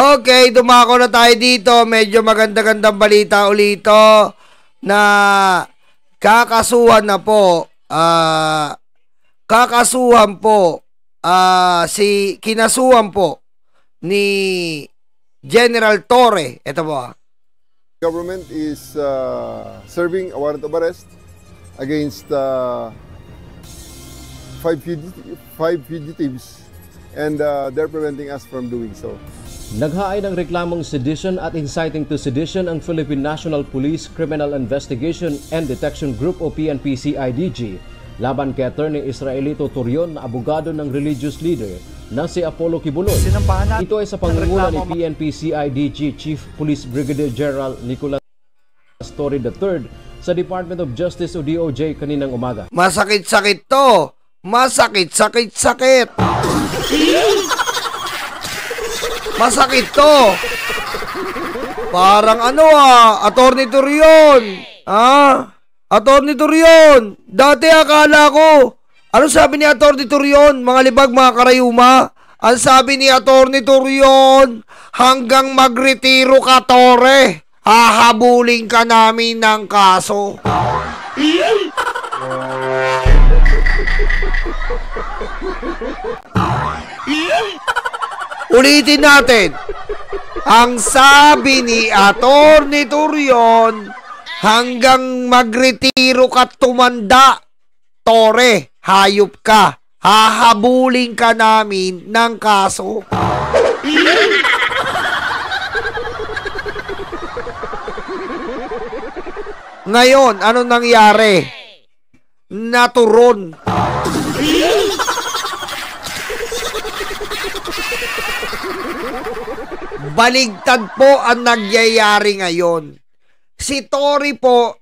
Okay, dumako na tayo dito. Medyo maganda-gandang balita ulito na kakasuhan na po. Kinasuhan po ni General Torre. Ito po. Government is serving a warrant of arrest against 5 fugitives and they're preventing us from doing so. Naghaay ng reklamong sedition at inciting to sedition ang Philippine National Police Criminal Investigation and Detection Group o PNP-CIDG laban kay Attorney Israelito Torion na abogado ng religious leader na si Apollo Kibuloy. Ito ay sa pangunguna ni PNP-CIDG Chief Police Brigadier General Nicolas Torre III sa Department of Justice o DOJ kaninang umaga. Masakit-sakit to! Masakit! Masakit to! Parang Attorney Torion! Attorney Torion! Dati akala ko, ano sabi ni Attorney Torion? Mga libag, mga karayuma. Ang sabi ni Attorney Torion, hanggang magretiro ka, Torre, hahabulin ka namin ng kaso. Ulitin natin. Ang sabi ni Attorney Torion, hanggang magretiro ka tumanda, Torre, hayop ka. Hahabulin ka namin ng kaso. Ngayon, ano nangyari? Naturon. Baligtad po ang nagyayari ngayon. Si Torre po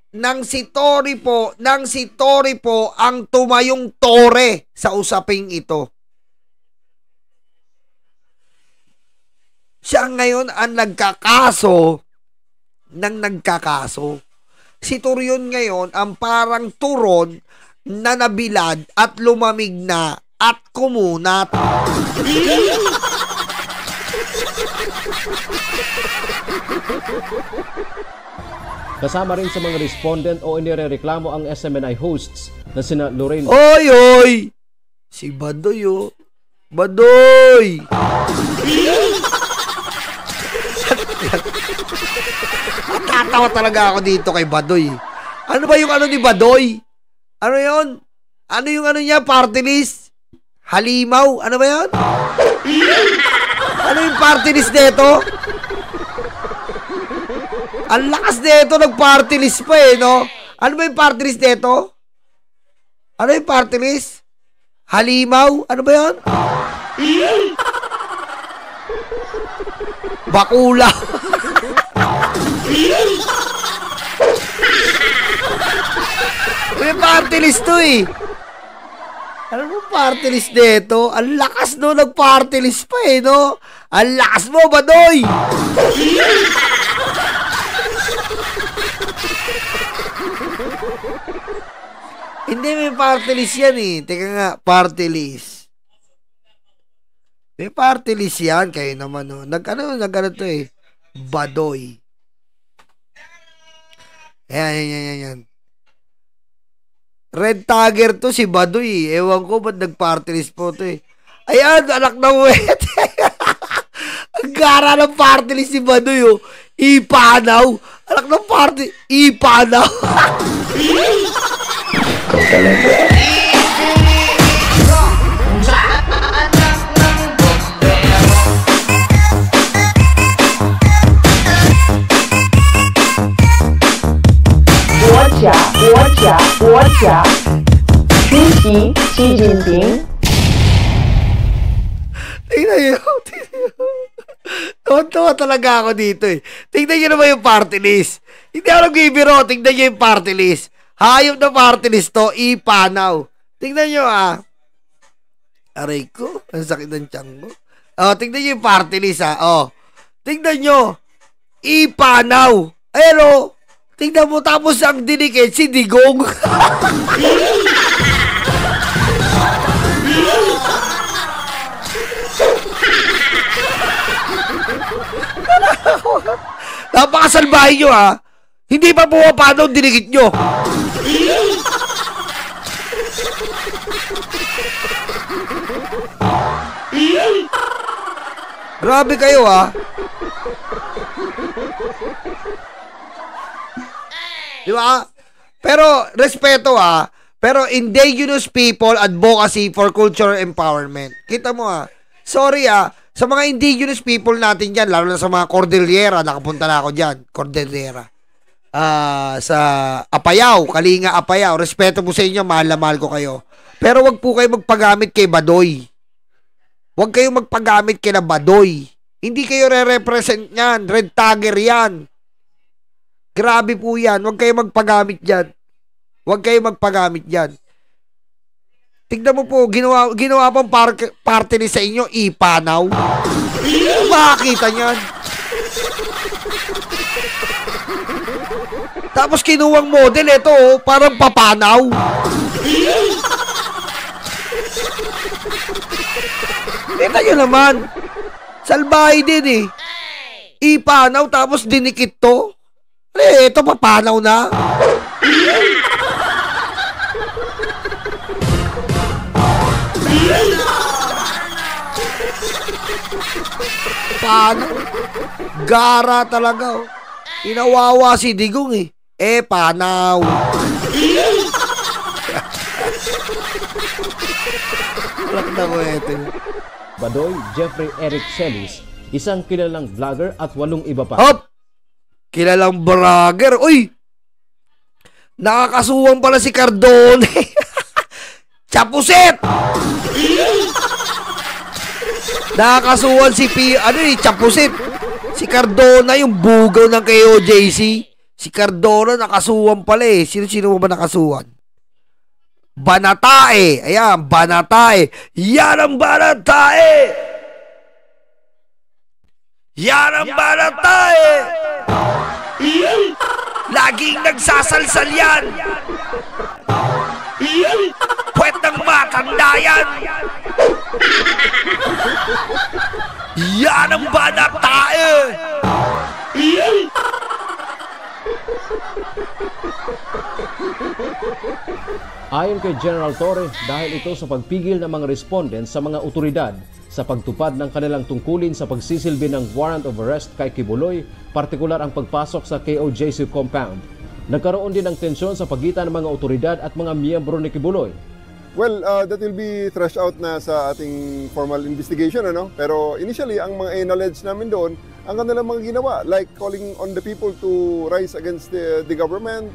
ang tumayong Torre sa usaping ito. Siya ngayon ang nagkakaso. Si Torion ngayon ang parang turon na nabilad at lumamig na at kumunat. Kasama rin sa mga respondent o inirereklamo ang SMNI hosts na sina Lorraine. Oy! Si Badoy, Badoy! Tatawa talaga ako dito kay Badoy. Ano ba yung ni Badoy? Ano yun? Ano yung niya? Party list? Halimaw? Ano ba yun? Ano yung party list dito? Ang lakas dito, nag-party list pa no? Ano ba yung party list dito? Ano yung party list? Halimaw? Ano ba yun? Bakula. May party list to Ano mo party list dito? Ang lakas nag-party list pa no? Ang lakas mo, Badoy! Hindi, may party list yan Teka nga, party list. May party list yan. Kayo naman nag-ano to Badoy. Ayan. Red tagger to si Badoy. Ewan ko ba't nag-party list po to Ayan, anak na wet. Ang gara ng party list si Badoy Ipanaw. Anak ng party. Ipanaw. Watcha. Xi Jinping. Tingnan nyo. Tawa talaga ako dito Tingnan nyo naman yung party list. Hindi ako nagbibiro. Tingnan nyo yung party list. Hayop na party list to. Ipanaw. Tingnan nyo Aray ko. Ang sakit ng tiyan mo. Tingnan nyo yung party list Tingnan nyo. Ipanaw. Ayan tingnan mo, tapos ang dinikit si Digong. Napakasalbahin nyo, ha? Hindi pa pumapanaw, dinigit nyo. Grabe kayo, ha? Di ba? Pero, respeto, ha? Pero, indigenous people advocacy for cultural empowerment. Kita mo, ha? Sorry, ha? Sa mga indigenous people natin dyan, lalo na sa mga Cordillera, nakapunta na ako dyan, Cordillera. Sa Apayao, Kalinga Apayao, respeto po sa inyo, mahal na mahal ko kayo. Pero wag po kayo magpagamit kay Badoy. Wag kayo magpagamit kay na Badoy. Hindi kayo re-represent yan, red tagger yan. Grabe po yan, wag kayo magpagamit dyan. Wag kayo magpagamit dyan. Tignan mo po, ginawa pang party ni sa inyo, ipanaw. Makakita niyan. Tapos kinuwang model, ito, oh, parang papanaw. Tignan nyo naman. Salbahay din eh. Ipanaw, tapos dinikit to. Ito, papanaw na. Paano? Gara talaga, oh. Inawawa si Digong eh. Panaw. Lak na ko ito. Badoy Jeffrey Eric Celis, isang kilalang vlogger at 8 iba pa. Hop! Kilalang vlogger. Uy! Nakakasuwang pala si Cardone. Chapuset! Nakakasuhan si Chapuset. Si Cardona, yung bugaw ng KOJC. Si Cardona, nakasuhan pala eh. Sino ba nakasuhan? Banatae. Ayan, Banatae. Yan ang Banatae! Yan ang Banatae! Laging nagsasalsal yan! Puwet ng matanda yan! Yan ang Banatae! Ayon kay General Torre, dahil ito sa pagpigil ng mga respondents sa mga otoridad sa pagtupad ng kanilang tungkulin sa pagsisilbi ng warrant of arrest kay Kibuloy, partikular ang pagpasok sa KOJC compound. Nagkaroon din ng tensyon sa pagitan ng mga otoridad at mga miyembro ni Kibuloy. Well, that will be threshed out na sa ating formal investigation, ano? Pero initially, ang mga knowledge namin doon, ang kanilang mga ginawa, like calling on the people to rise against the government,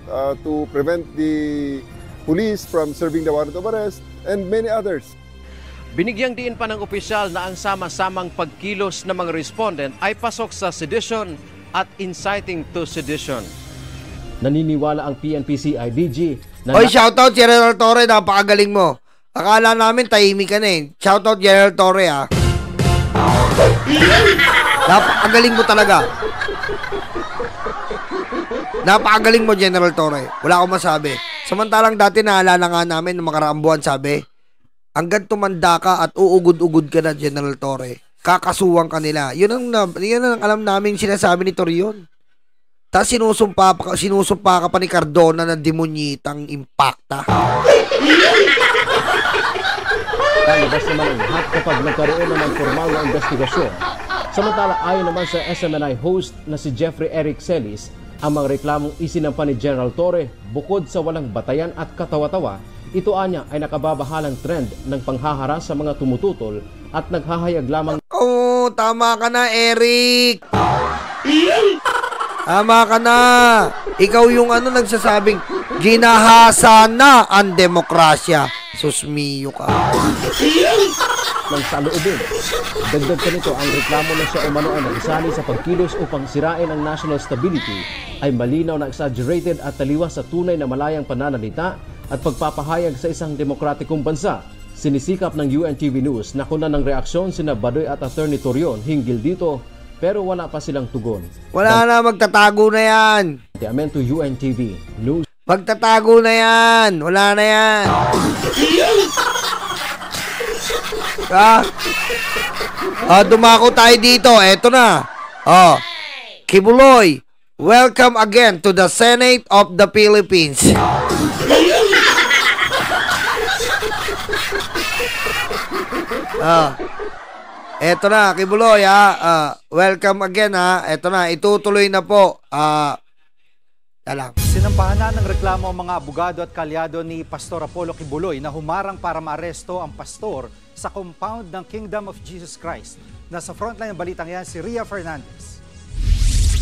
to prevent the police from serving the warrant of arrest, and many others. Binigyang diin pa ng opisyal na ang sama-samang pagkilos ng mga respondent ay pasok sa sedition at inciting to sedition. Naniniwala ang PNP-CIDG na... Oy, shoutout General Torre, napakagaling mo. Akala namin tahimik ka na eh. Shoutout General Torre, ha. Napakagaling mo talaga. Napakagaling mo, General Torre. Wala akong masabi. Samantalang dati naalala nga namin ng makaraang buwan, sabi, hanggang tumanda ka at uugod-ugod ka na, General Torre, kakasuwang ka nila. Yun ang alam namin sinasabi ni Torion. Tapos sinusumpa ka pa ni Cardona na demonyitang impacta. Talabas naman ang lahat kapag nagkaroon ng formal na investigasyon. Samantala, ayon naman sa SMNI host na si Jeffrey Eric Celis, ang mga reklamong isinampa ni General Torre, bukod sa walang batayan at katawa-tawa, ito anya ay nakababahalang trend ng panghaharas sa mga tumututol at naghahayag lamang... Oh, tama ka na, Eric! Tama ka na! Ikaw yung nagsasabing, ginahasa na ang demokrasya. Susmiyo ka. Ng saloobin. Dagdag ka nito, ang reklamo na siya umano ay nagsali sa pagkilos upang sirain ang national stability ay malinaw na exaggerated at taliwas sa tunay na malayang pananalita at pagpapahayag sa isang demokratikong bansa. Sinisikap ng UNTV News na kunan ng reaksyon sina Badoy at Attorney Torion hinggil dito, pero wala pa silang tugon. Wala na, magtatago na yan. Amen to UNTV News. Magtatago na yan. Wala na yan. Dumako tayo dito. Eto na. Kibuloy, welcome again to the Senate of the Philippines. Eto na, Kibuloy, welcome again, ha. Eto na, itutuloy na po. Alam. Sinampahan na ng reklamo ang mga abogado at kalyado ni Pastor Apollo Kibuloy na humarang para maaresto ang pastor sa compound ng Kingdom of Jesus Christ. Nasa frontline ng balitang yan si Ria Fernandez.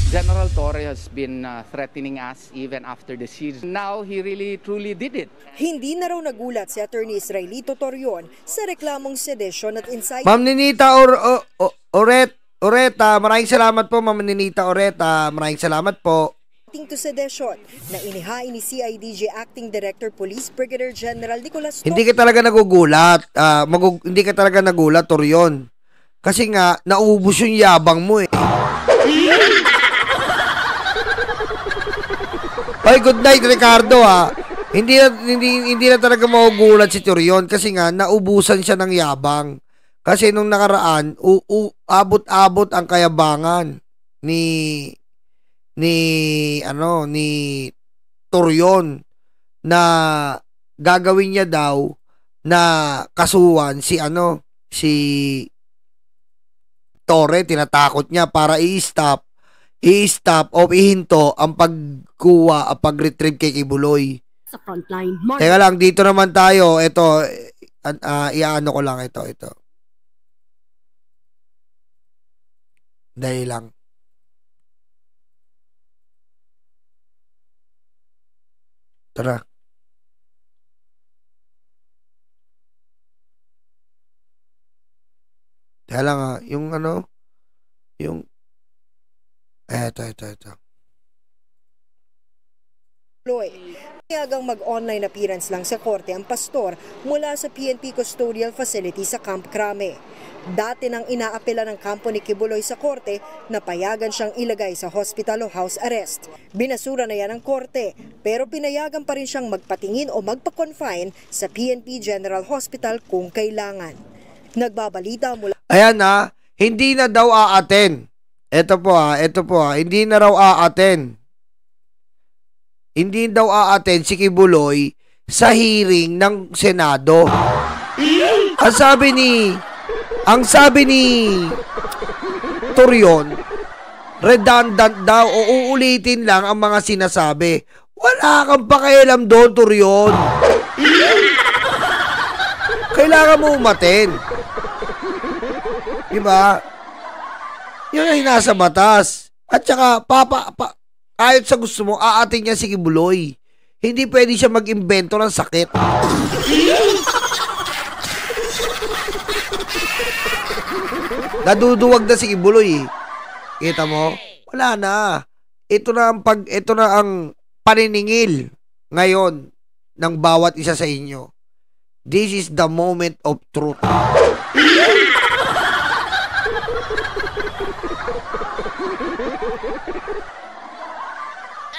General Torre has been threatening us even after the season. Now, he really truly did it. Hindi na raw nagulat si Atty. Israelito Torion sa reklamong sedition at incitement. Ma'am Ninita Oreta, maraming salamat po, Ma'am Ninita Oreta. Maraming salamat po. To sedition na inihain ni CIDG Acting Director Police Brigadier General Nicolas Torre. Hindi ka talaga nagugulat. Hindi ka talaga nagulat, Torion. Kasi nga, naubos yung yabang mo eh. Ay, good night, Ricardo, ha. Hindi na talaga magugulat si Torion kasi nga naubusan siya ng yabang. Kasi nung nakaraan, abot-abot ang kayabangan ni Torion na gagawin niya daw na kasuhan si Torre. Tinatakot niya para i-stop o ihinto ang pagkuha at pag-retrieve kay Kibuloy. Sa frontline. Teka lang, dito naman tayo. Ito, iaano ko lang ito. Dahil lang. Tara. Teka lang Ito. Payagang mag-online appearance lang sa korte ang pastor mula sa PNP Custodial Facility sa Camp Crame. Dati nang inaapela ng kampo ni Kibuloy sa korte na payagan siyang ilagay sa hospital o house arrest. Binasura na yan ng korte pero pinayagan pa rin siyang magpatingin o magpa-confine sa PNP General Hospital kung kailangan. Nagbabalita mula... Ayan hindi na daw aaten. Ito po hindi na raw aaten. Hindi daw aaten si Kibuloy sa hearing ng Senado. Ang sabi ni Torion, redundant daw o uulitin lang ang mga sinasabi. Wala kang pakialam doon, Torion. Kailangan mo umaten. Diba? Yun ay nasa batas. At saka, kahit sa gusto mo, aatin niya si Kibuloy. Hindi pwede siya mag-imbento ng sakit. Naduduwag na si Kibuloy. Kita mo? Wala na. Ito na ang paniningil ngayon ng bawat isa sa inyo. This is the moment of truth.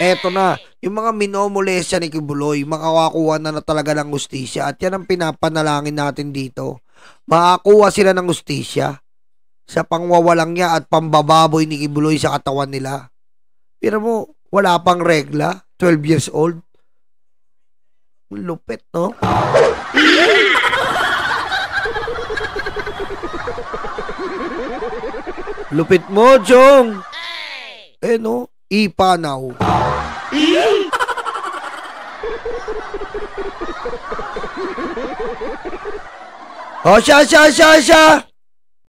Eto na, yung mga minomolesya ni Kibuloy, makakuha na talaga ng hustisya. At yan ang pinapanalangin natin dito. Makakuha sila ng hustisya sa pangwawalang niya at pambababoy ni Kibuloy sa katawan nila. Pero mo, wala pang regla. 12 years old. Lupit, no? Lupit mo, Jong. No? Ipanaw. Oh, siya.